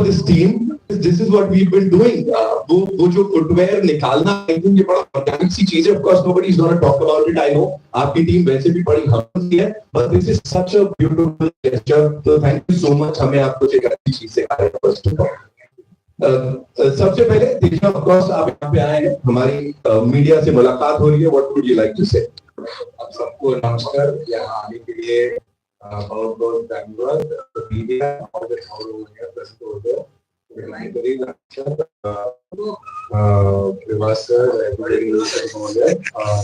this team. This is what we've been doing. वो जो footwear निकालना I think ये बड़ा organic सी चीज़ है. Of course nobody is going to talk about it. I know आपकी team वैसे भी बड़ी humble है, but this is such a beautiful gesture. So thank you so much. हमें आपको एक अच्छी चीज़ सिखा रहे हैं first of all. सबसे पहले देखिए, of course आप यहाँ पे आए हैं, हमारी मीडिया से मुलाकात हो रही है. What would you like to say? आप सबको नमस्कार. यहाँ आने के लिए बहुत बहुत धन्यवाद. मीडिया और press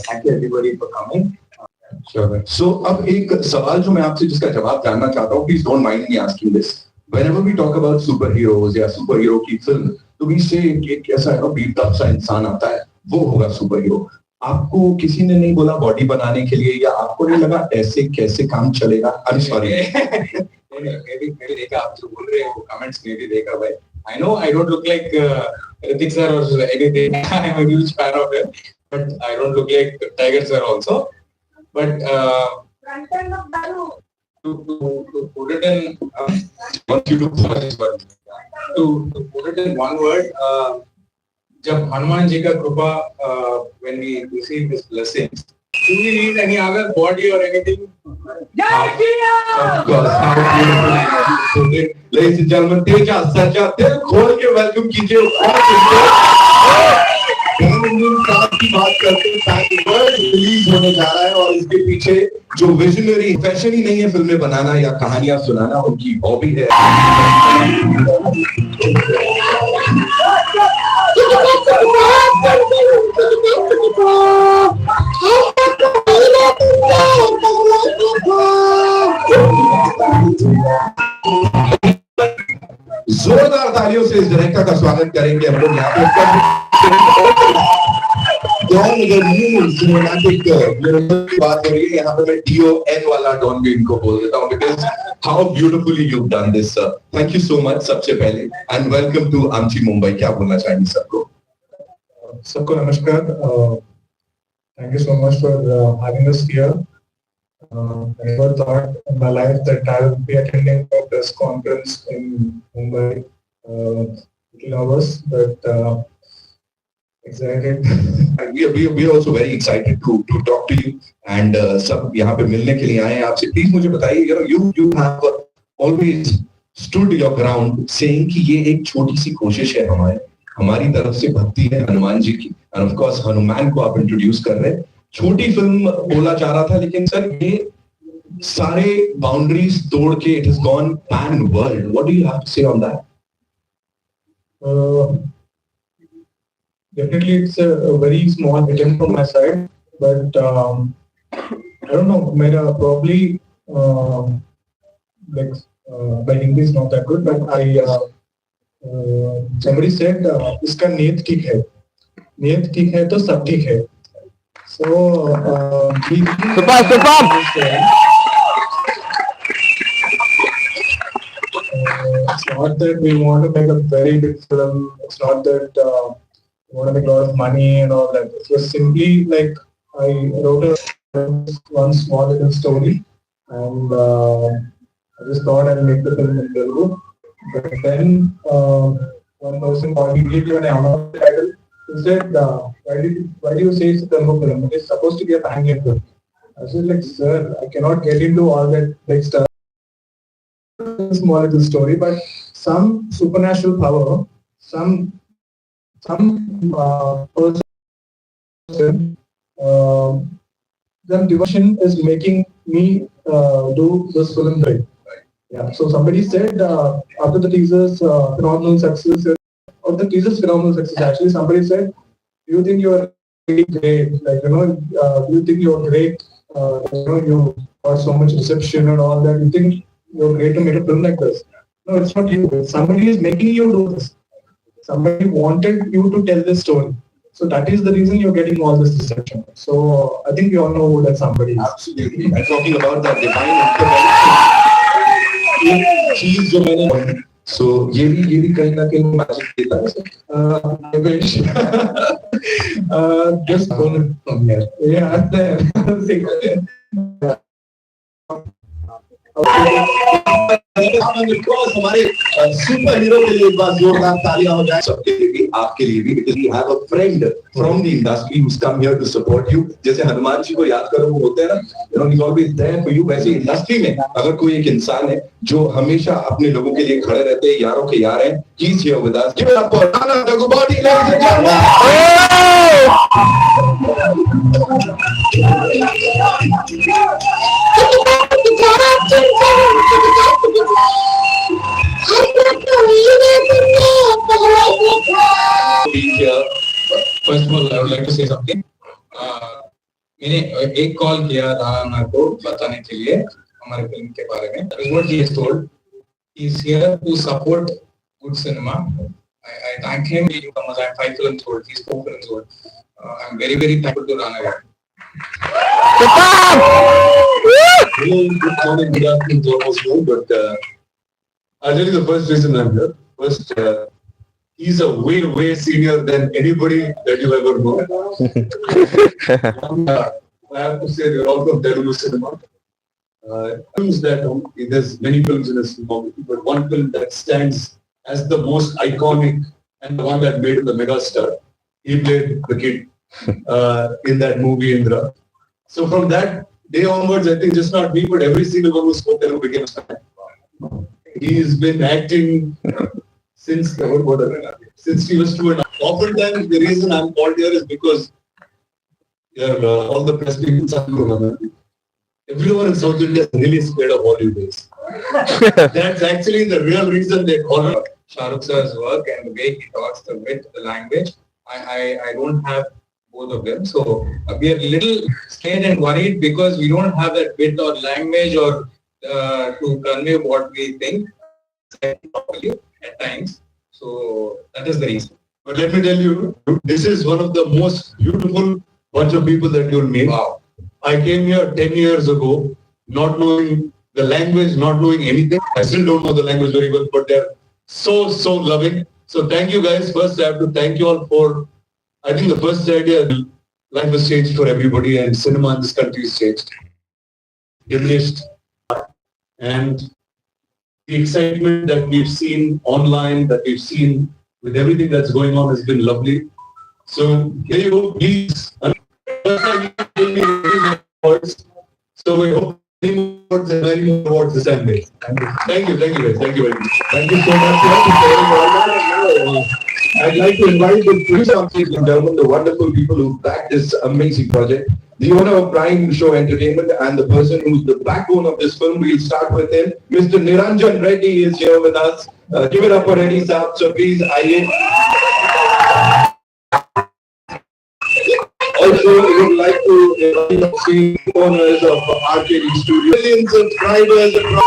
Thank you everybody for coming. Sure. So अब एक सवाल जो मैं आपसे जिसका जवाब जानना चाहता हूँ, please don't mind me asking this. Whenever we talk about superheroes या superhero की फिल्म, तो we say एक ऐसा है ना beat up सा इंसान आता है, वो होगा superhero. आपको किसी ने नहीं बोला बॉडी बनाने के लिए, या आपको नहीं लगा ऐसे कैसे काम चलेगा? I'm sorry. मैंने देखा आप जो बोल रहे हैं वो कमेंट्स में भी देखा भाई. I know I don't look like Hrithik sir or anything. I am a huge fan of him, but I don't look like Tiger sir also. But to put it in, want you to follow this word. To put it in one word, जब हनुमान जी का कृपा, when we receive his blessings, do we need any other body or anything? Of course. Ladies and gentlemen, Teja सजा दिल खोल के welcome कीजिए. की बात करते हैं, वर्ड रिलीज होने जा रहा है और इसके पीछे जो विजनरी फैशन ही नहीं है फिल्में बनाना या कहानियां सुनाना, उनकी हॉबी है. जोरदार तालियों से इस डायरेक्टर का स्वागत करेंगे हम लोग यहाँ पे. सिनेमैटिक बात हो रही है यहाँ पे. मैं DON वाला डॉन भी इनको बोल देता हूँ because how beautifully you've done this, sir. Thank you so much सबसे पहले and welcome to आमची मुंबई. क्या बोलना चाहेंगे सबको? सबको नमस्कार. Thank you so much for having us here. I never thought in my life that I would be attending a press conference in Mumbai. Little nervous, but excited. We are also very excited to talk to you and सब यहाँ पे मिलने के लिए आए हैं आपसे. Please मुझे बताइए, you have always stood your ground saying कि ये एक छोटी सी कोशिश है हमारी तरफ से, भक्ति है हनुमान जी की, and of course हनुमान को आप इंट्रोड्यूस कर रहे हैं. छोटी फिल्म बोला जा रहा था, लेकिन सर ये सारे बाउंड्रीज तोड़ के it has gone pan world. What do you have to say on that? Definitely it's a very small attempt from my side, but I don't know, मेरा probably like my Hindi is not that good, but somebody said इसका नीयत ठीक है तो सब ठीक है. So it's not that we want to make a very big film. It's not that we want to make a lot of money and all that. It was simply like I wrote one small little story, and I just thought I'll make the film in Telugu. But then one person called me, gave you an Amazon title. He said, why do you say it's a Telugu film? It's supposed to be a pan-Indian film. I said, like, sir, I cannot get into all that big stuff. Small little story, but some supernatural power, some person, then devotion is making me do this film right. Yeah. So somebody said after the teaser's phenomenal success, or the teaser's phenomenal success, actually somebody said, "Do you think you are really great? Like do you think you are great? You got so much reception and all that. You think you're great to make a film like this?" No, it's not you. Somebody is making you do this. Somebody wanted you to tell this story. So that is the reason you're getting all this reception. So I think we all know who that somebody is. Absolutely. I'm talking about that divine चीज जो मैंने, so ये भी कहीं ना कहीं magic देता है. I wish. Just one from here. Yeah, there. हमारे सुपर हीरो के लिए एक बार जोरदार तालियां हो जाए सबके लिए भी आपके लिए भी because we have a friend from the industry who's come here to support you जैसे हनुमान जी को याद करो वो होते हैं ना you know he's always there for you वैसे इंडस्ट्री में अगर कोई एक इंसान है जो हमेशा अपने लोगों के लिए खड़े रहते हैं यारों के यार हैं he's here with us give it up for Rana Dagubati ladies and being here. First of all, I would like to say something. मैंने एक कॉल किया राणा को बताने के लिए हमारे फिल्म के बारे में. That is what he has told. He is here to support good cinema. I thank him. He comes. I am 5 films old. He's 4 films old. I am very very thankful to Rana. Hello, good morning, good afternoon to almost all, but I'll tell you the first reason I'm here. First, he's a way senior than anybody that you'll ever know. I have to say they're all from Telugu cinema. Films that there's many films in his filmography, but one film that stands as the most iconic and the one that made him the megastar. He played the kid in that movie Indra. So from that day onwards, I think just not me, but every single one who spoke Telugu became a star. He's been acting since he was 2 and a half. Oftentimes, the reason I'm called here is because all the press people are everyone in South India is really scared of holidays. That's actually the real reason they call him. Shah Rukh sir's work and the way he talks, the wit, the language. I don't have both of them, so we are a little scared and worried because we don't have that wit or language or to convey what we think properly at times. So that is the reason. But let me tell you, this is one of the most beautiful bunch of people that you'll meet. Wow. I came here 10 years ago, not knowing the language, not knowing anything. I still don't know the language very well, but they're so loving. So thank you guys. First, I have to thank you all for, I think the first idea, life has changed for everybody and cinema in this country has changed. Diminished. And the excitement that we've seen online, that we've seen with everything that's going on has been lovely. So here you go, please. So we hope many more awards and many more awards this time. Thank you guys. Thank you very much. Thank you so much. I'd like to invite the producer of ladies and gentlemen, the wonderful people who backed this amazing project. The owner of Prime Show Entertainment and the person who's the backbone of this film. We'll start with him. Mr. Niranjan Reddy is here with us. Give it up for Reddy Saab. So please, aye. Also, we would like to invite the owners of RKD Studios. Million subscribers across.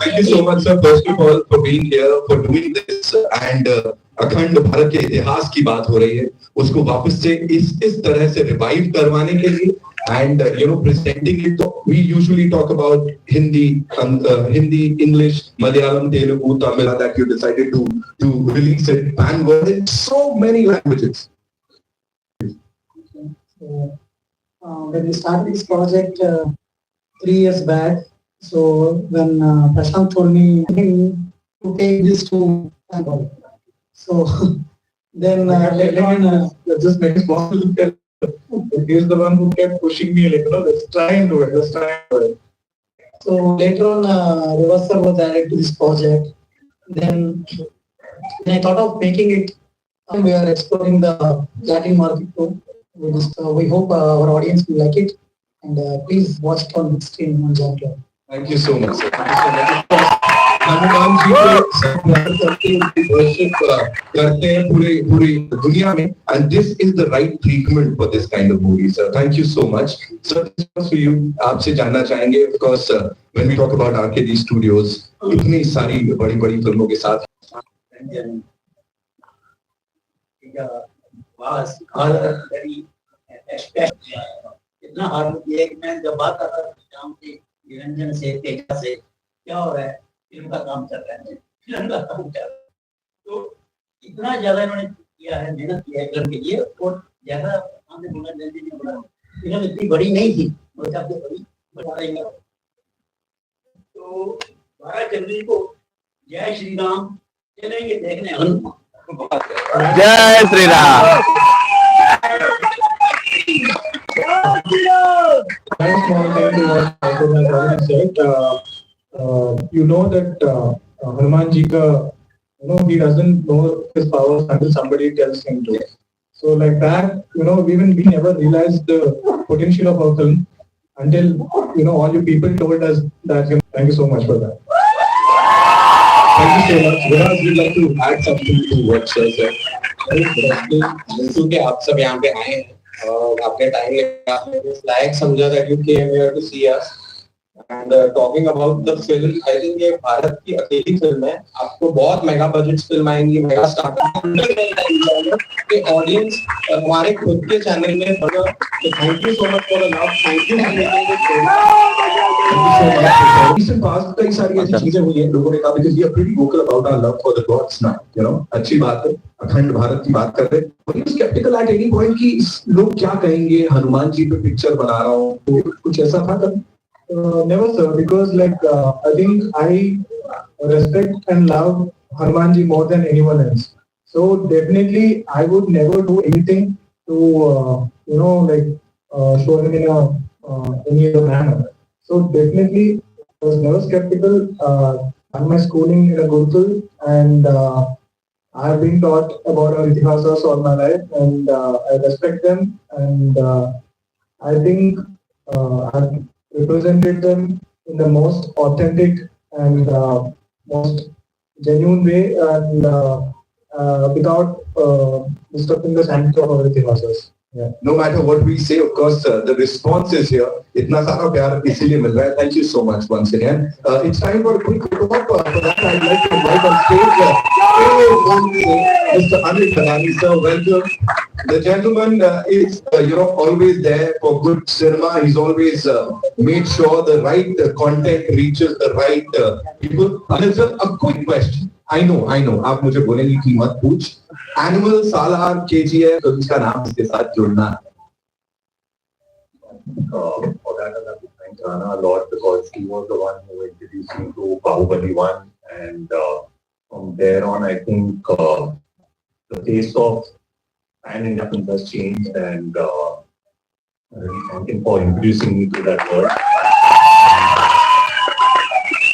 Thank you so much, sir. First of all, for being here, for doing this, and अखंड भारत के इतिहास की बात हो रही है, उसको वापस से इस तरह से रिवाइव करवाने के लिए, and presenting it. We usually talk about Hindi, English, Malayalam, Telugu, Tamil. That you decided to release it pan-world in so many languages. So, when we started this project 3 years back, so when Prashant told me to take this to pan-world. So then later on, just make a small little. He's the one who kept pushing me like, let's try and do it. So later on, Reverser was added to this project. Then when I thought of making it, we are exploring the Latin market too. We hope our audience will like it. And please watch it on big screen on January. Thank you so much, sir. Thank you so much. Hanuman ji को worship करते हैं पूरी दुनिया में, and this is the right treatment for this kind of movie, sir. Thank you so much, sir. This was for you. आपसे जानना चाहेंगे, of course, when we talk about RKD Studios, इतनी सारी बड़ी फिल्मों के साथ. इतना हार्ड किया कि मैं जब बात कर रहा था निरंजन से तेजा से क्या हो रहा है, फिल्म का काम चल रहा है, तो इतना ज्यादा इन्होंने किया है, मेहनत किया है फिल्म के लिए, और ज्यादा आने बोला जल्दी नहीं बोला, फिल्म इतनी बड़ी नहीं थी, बड़ी बड़ी। तो 12 जनवरी को जय श्री राम चलेंगे देखने हनुमान। जय Shri Ram. Very small thing to what Michael has already said. You know that Hanuman ji ka, he doesn't know his powers until somebody tells him to. So like that, we never realized the potential of our film until, all you people told us that. Thank you so much for that. Thank you so much. Viras, we'd like to add something to what sir said. क्योंकि आप सब यहाँ पे आए हैं और आपने time लायक समझा that you came here to see us and talking about the film. I think ये भारत की अकेली फिल्म है, आपको बहुत मेगा बजट फिल्म आएंगी, मेगा स्टार के ऑडियंस हमारे खुद के चैनल में बना। तो thank you so much for the love, thank you for making this film. Recent past कई सारी ऐसी चीजें हुई हैं, लोगों ने कहा because we are pretty vocal about our love for the gods now, अच्छी बात है, अखंड भारत की बात कर रहे हैं। But you skeptical at any point कि लोग क्या कहेंगे, हनुमान जी पे पिक्चर बना रहा हूँ, तो कुछ ऐसा था कभी? Never, sir, because I think I respect and love Hanuman ji more than anyone else. So definitely I would never do anything to show him in any other manner. So definitely I was never skeptical. I'm my schooling in a Gurukul, and I've been taught about our itihasas all my life, and I respect them, and I think I've represented them in the most authentic and most genuine way, and without disturbing the sanctity of our itihasas. Yeah. No matter what we say, of course, the response is here. इतना सारा प्यार इसीलिए मिल रहा है. Thank you so much once again. It's time for a quick photo op. For that, I'd like to invite on stage Mr. Anil Khanani, sir. Welcome. The gentleman is, always there for good cinema. He's always made sure the right content reaches the right people. Anil sir, a quick question. I know. आप मुझे बोलेंगे कि मत पूछ. Animal, Salar, KGF, तो इसका नाम इसके साथ जुड़ना. For that, I have to thank Rana a lot because he was the one who introduced me to Bahubali 1, and from there on, I think the face of pan-India films has changed, and I really thank him for introducing me to that world.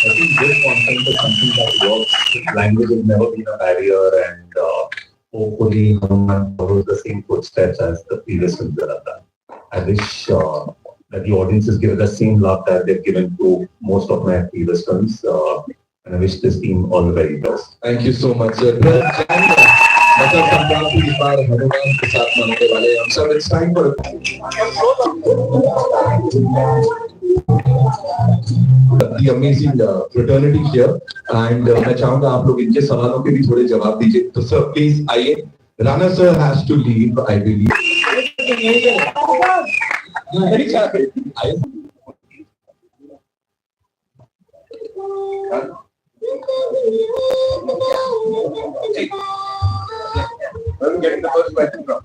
I think this content is something that works. Language has never been a barrier, and hopefully Hanuman follows the same footsteps as the previous films that I've done. I wish that the audience is given the same love that they've given to most of my previous films, and I wish this team all the very best. Thank you so much, sir. मतलब संक्रांति इस बार हनुमान के साथ मनाने वाले हैं हम सब. It's time for the amazing fraternity here, and मैं चाहूँगा आप लोग इनके सवालों के भी थोड़े जवाब दीजिए. तो सर प्लीज आइए. Rana sir has to leave, I believe. Where are we getting the first question from?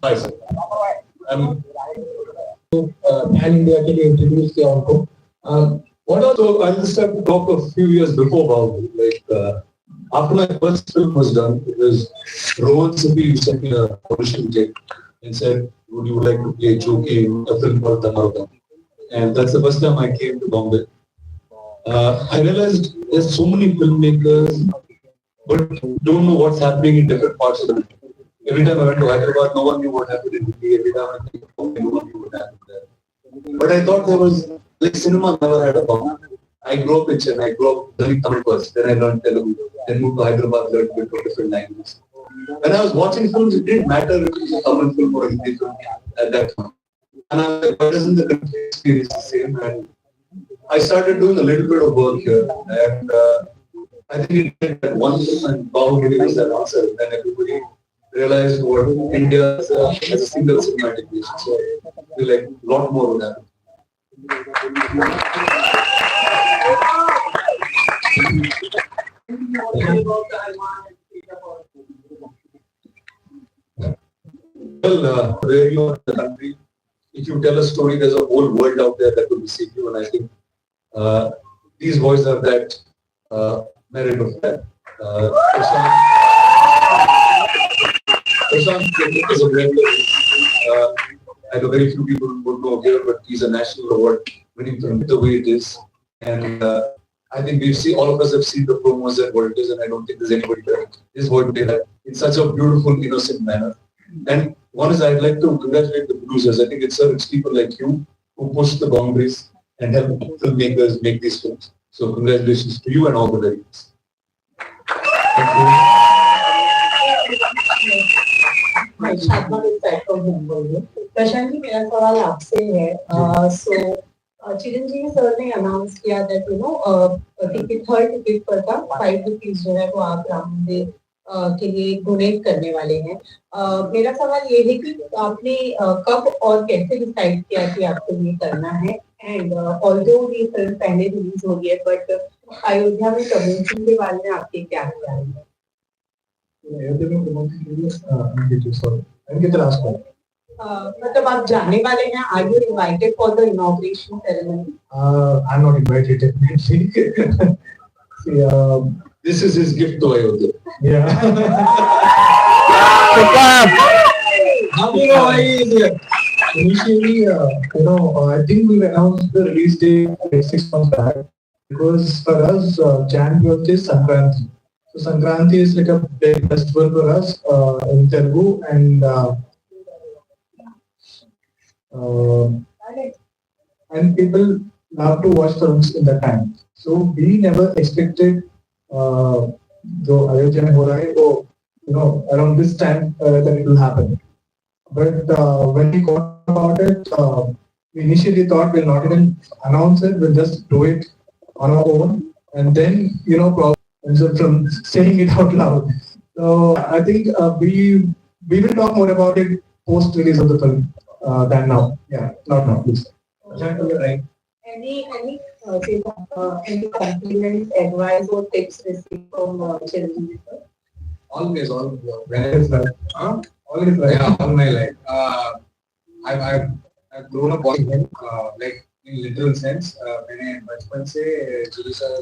Hi sir. Pan India के लिए introduce किया उनको. What also, I just have to talk a few years before Bahubali. Like, after my first film was done, it was Rohan Sippy sent me a audition tape and said, would you like to play Joki in a film called Tamarga? And that's the first time I came to Bombay. I realized there's so many filmmakers, but don't know what's happening in different parts of the country. Every time I went to Hyderabad, no one knew what happened in Delhi. Every time I went to Bombay, no one knew what happened there. But I thought there was, like, cinema never had a bomb. I grew up in Chennai, I grew up learning Tamil first, then I learned Telugu, then moved to Hyderabad, learned a bit of different languages. When I was watching films, it didn't matter if it was a Tamil film or a Hindi film at that time. And I was like, why isn't the country experience the same? And I started doing a little bit of work here, and I think it did that one film, and Bahubali was that answer. And then everybody realized what India as a single cinematic nation. So I feel like a lot more would happen. Well, where you are in the country, if you tell a story, there's a whole world out there that will receive you, and I think these boys have that merit of that. Prashant is a great I know very few people would know here, but he's a national award winning film the way it is. And I think all of us have seen the promos and what it is, and I don't think there's anybody that is going to do that in such a beautiful, innocent manner. And one is I'd like to congratulate the producers. I think it's people like you who push the boundaries and help filmmakers make these films. So congratulations to you and all the very best. Thank you. Prashant ji मेरा सवाल आपसे है Chiranjeevi sir ने announce किया that ticket third ticket पर था ₹5 जो है वो आप राम मंदिर के लिए डोनेट करने वाले हैं मेरा सवाल ये है कि आपने कब और कैसे डिसाइड किया कि आपको ये करना है एंड ऑल्दो ये फिल्म पहले रिलीज हो गई है बट अयोध्या में प्रमोशन के बारे में आपके क्या ख्याल है अयोध्या में प्रमोशन के लिए मतलब आप जाने वाले हैं are you invited for the inauguration ceremony I am not invited This is his gift to Ayodhya. Yeah. Initially, I think we announced the release date 6 months back because for us, Jan 12th is Sankranti. So Sankranti is like a big festival for us in Telugu, and people love to watch films in that time. So we never expected जो अयोध्या में हो रहा है वो around this time that it will happen. But when we got about it, we initially thought we'll not even announce it, we'll just do it on our own, and then instead from saying it out loud. So I think we will talk more about it post release of the film than now. Yeah, not now, please. Right. Any compliment, advice or tips received from Chiranjeevi sir? Always. Always right. Yeah, all my life. I've grown up watching him, like in literal sense. मैंने बचपन से जूही sir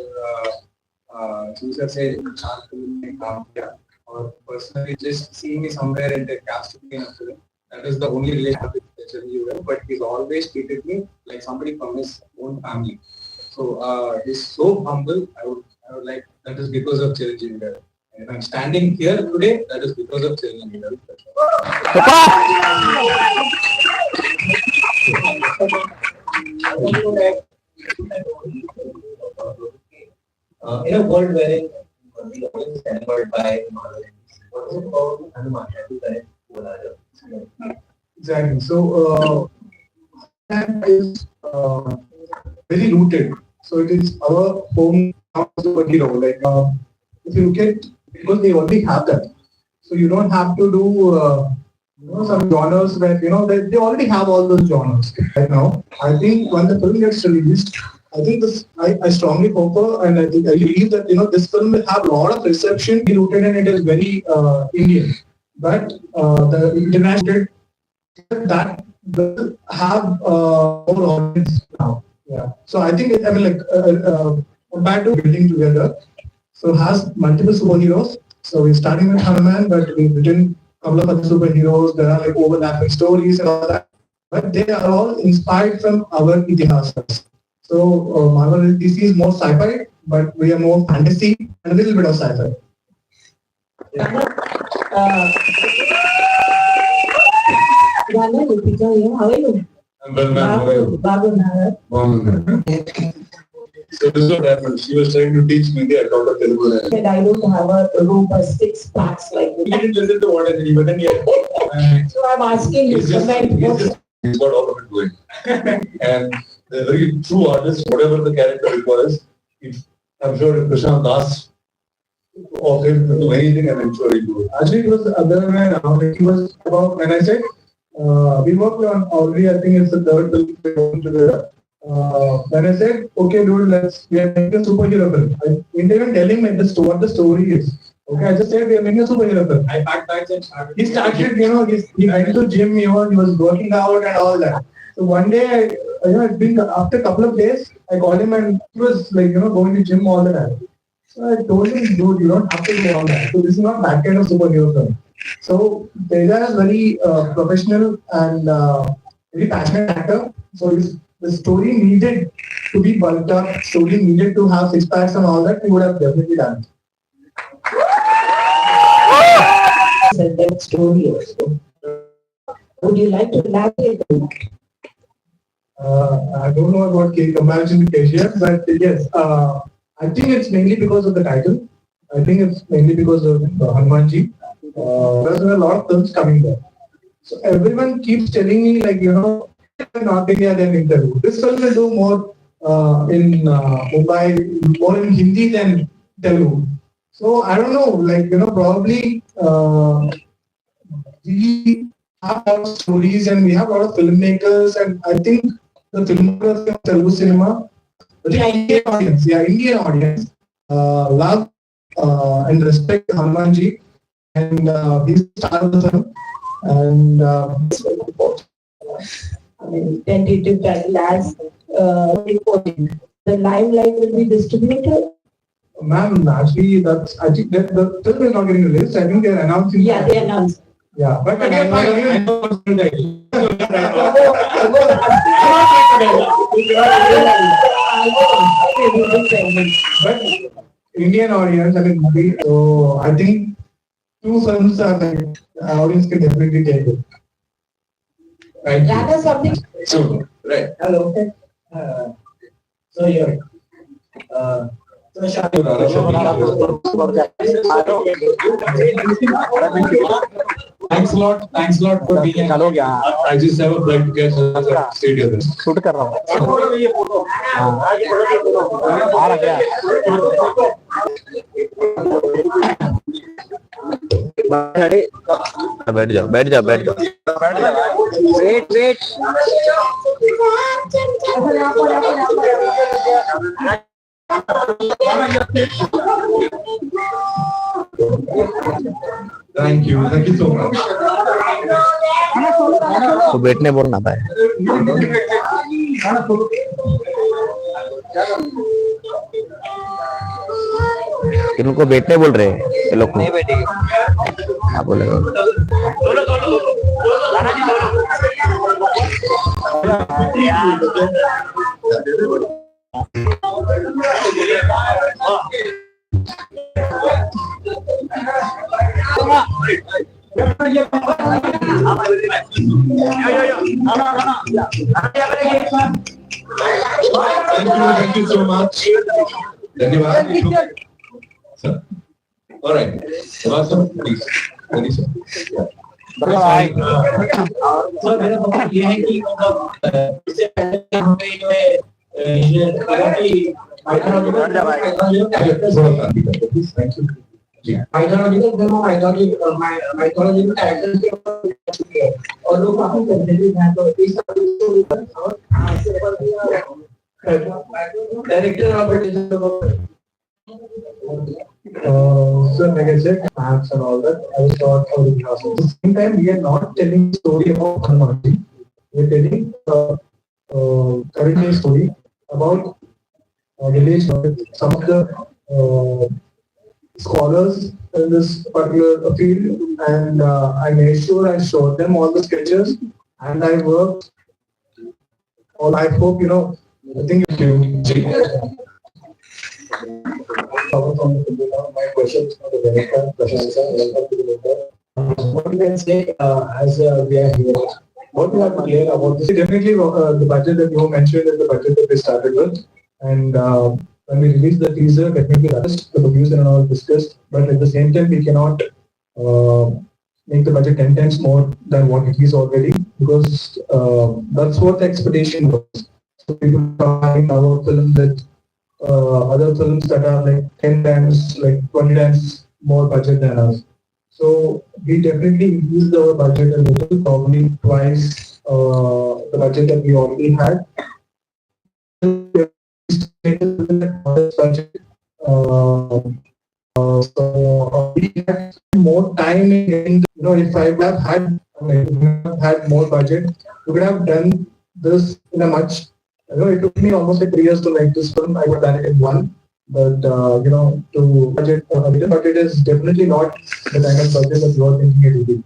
से 4 film में काम किया और personally just seeing me somewhere in the cast in a film. That is the only relationship with Chiranjeevi, but he's always treated me like somebody from his own family. So he's so humble. I would like that is because of Chiranjeevi. And I'm standing here today. That is because of Chiranjeevi. In a world wherein the audience is hampered by Marvel, what is it called Hanuman? Exactly. So that is very rooted. So it is our home superhero. Like if you look at, because they already have that, so you don't have to do some genres where they already have all those genres right now. I think when the film gets released, I think I strongly hope and I believe that this film will have a lot of reception. Rooted and it is very Indian, but the international that will have more audience now. Yeah. So I think compared to building together, so it has multiple superheroes. So we're starting with Hanuman, but we've written a couple of other superheroes. There are like overlapping stories and all that, but they are all inspired from our itihasas. So Marvel DC is more sci-fi, but we are more fantasy and a little bit of sci-fi. How are you? I'm well, ma'am. How are you? So this is what happened. She was trying to teach me the account of Telugu. Said I don't have a room for 6 packs like this. He didn't listen to what I did, but then So I'm asking you, He's got all of it going. And the very true artist, whatever the character requires, I'm sure if Prashant asks of him to do anything, and I'm sure he'll do it. Actually, it was the other way around. It was about when I said we worked on already. I think it's the third film we worked together. when I said, okay, dude, we are making a superhero film. I didn't even telling me what the story is. Okay, I just said we are making a superhero film. I packed bags and started. He started, he went to gym, he was working out and all that. So one day, it's been after a couple of days, I called him and he was like, going to gym all the time. So I told him, dude, you don't have to do all that. So this is not that kind of superhero film. So Teja is very professional and very passionate actor. So the story needed to be bulked up, story needed to have six packs and all that, he would have definitely done it. Said that story also. Would you like to elaborate on that? I don't know about comparison to KGF, but yes, I think it's mainly because of the title. I think it's mainly because of Hanumanji. There are a lot of films coming there. So everyone keeps telling me like, North India than in Telugu. This film will do more in Mumbai, more in Hindi than Telugu. So I don't know, like, probably we have a lot of stories and we have a lot of filmmakers, and I think the filmmakers of Telugu cinema, the Indian audience, love and respect Hanumanji, and he's the star of the film. And I mean, tentative title as reporting. The limelight will be distributed. Ma'am, actually, I think that the film is not getting released. I think they are announcing. Yeah, they announced. Yeah, but again, but Indian audience, I mean, movie. So I think two films are like audience can definitely take it. Right. Rather something. So, right. Hello. So here. Thanks a lot. Thanks a lot for being here. I just have a blood to get stay together. Shoot कर रहा हूँ आ रहा क्या बैठ जाओ बैठ जाओ बैठ जाओ wait wait Thank you so much. तो बैठने बोलना था इनको बैठने बोल रहे हैं ये लोग नहीं बैठेंगे आप बोलेगा Thank you so much. धन्यवाद. Sir. All right. Awesome. Please. Please. Sir मेरा मतलब ये है कि मतलब इससे पहले हमें जो है ये माइथोलॉजिकल कैरेक्टर्स के और लोग काफी कंसेंट्रेटेड हैं तो इस director of So like I said, maps and all that, I was taught how to be awesome. At the same time, we are not telling the story about Hanumanji. We are telling current day story about village. Some of the scholars in this particular field, and I made sure I showed them all the sketches, and I worked. All I hope I think my question is not a very fair question. What you can say as we are here, what you have to clear about this? Definitely, the budget that you mentioned is the budget that we started with, and when we released the teaser, definitely that's the producer and all discussed. But at the same time, we cannot make the budget 10 times more than what it is already, because that's what the expectation was. So people find our film with other films that are like 10 times, like 20 times more budget than us. So we definitely increased our budget a little, probably twice the budget that we already had. budget. So we had more time in getting, if I would have had, more budget, we could have done this in a much, it took me almost like 3 years to make this film. I would have done it in one. But, to budget, budget is definitely not the kind of budget that you are thinking it will be.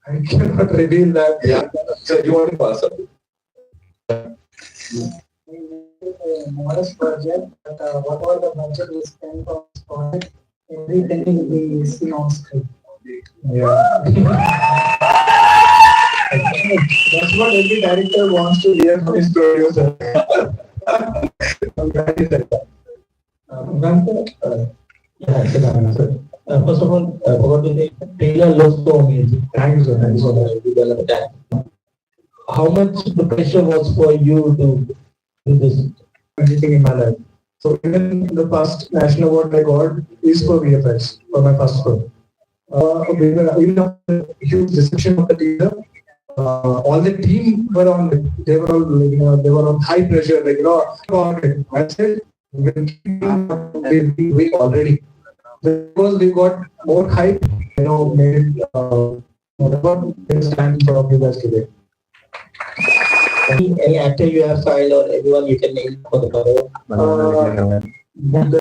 I cannot reveal that. Yeah. So you want to pass up? Modest project, but whatever the budget we spend on this project, every penny will be seen on screen. Yeah. That's what every director wants to hear from his producer. I'm glad you said that. First of all, I forgot to say, trailer looks so amazing. Thank you, sir. Thank you so much. Develop that. How much the pressure was for you to do this? Anything in my life. So even the first national award I got is for VFX for my first film. Even after a huge reception of the theater, all the team were on. They were all, they were on high pressure. I said, we already because we got more hype. Made whatever stand for you guys today. Any actor you have filed or anyone you can name for the cover?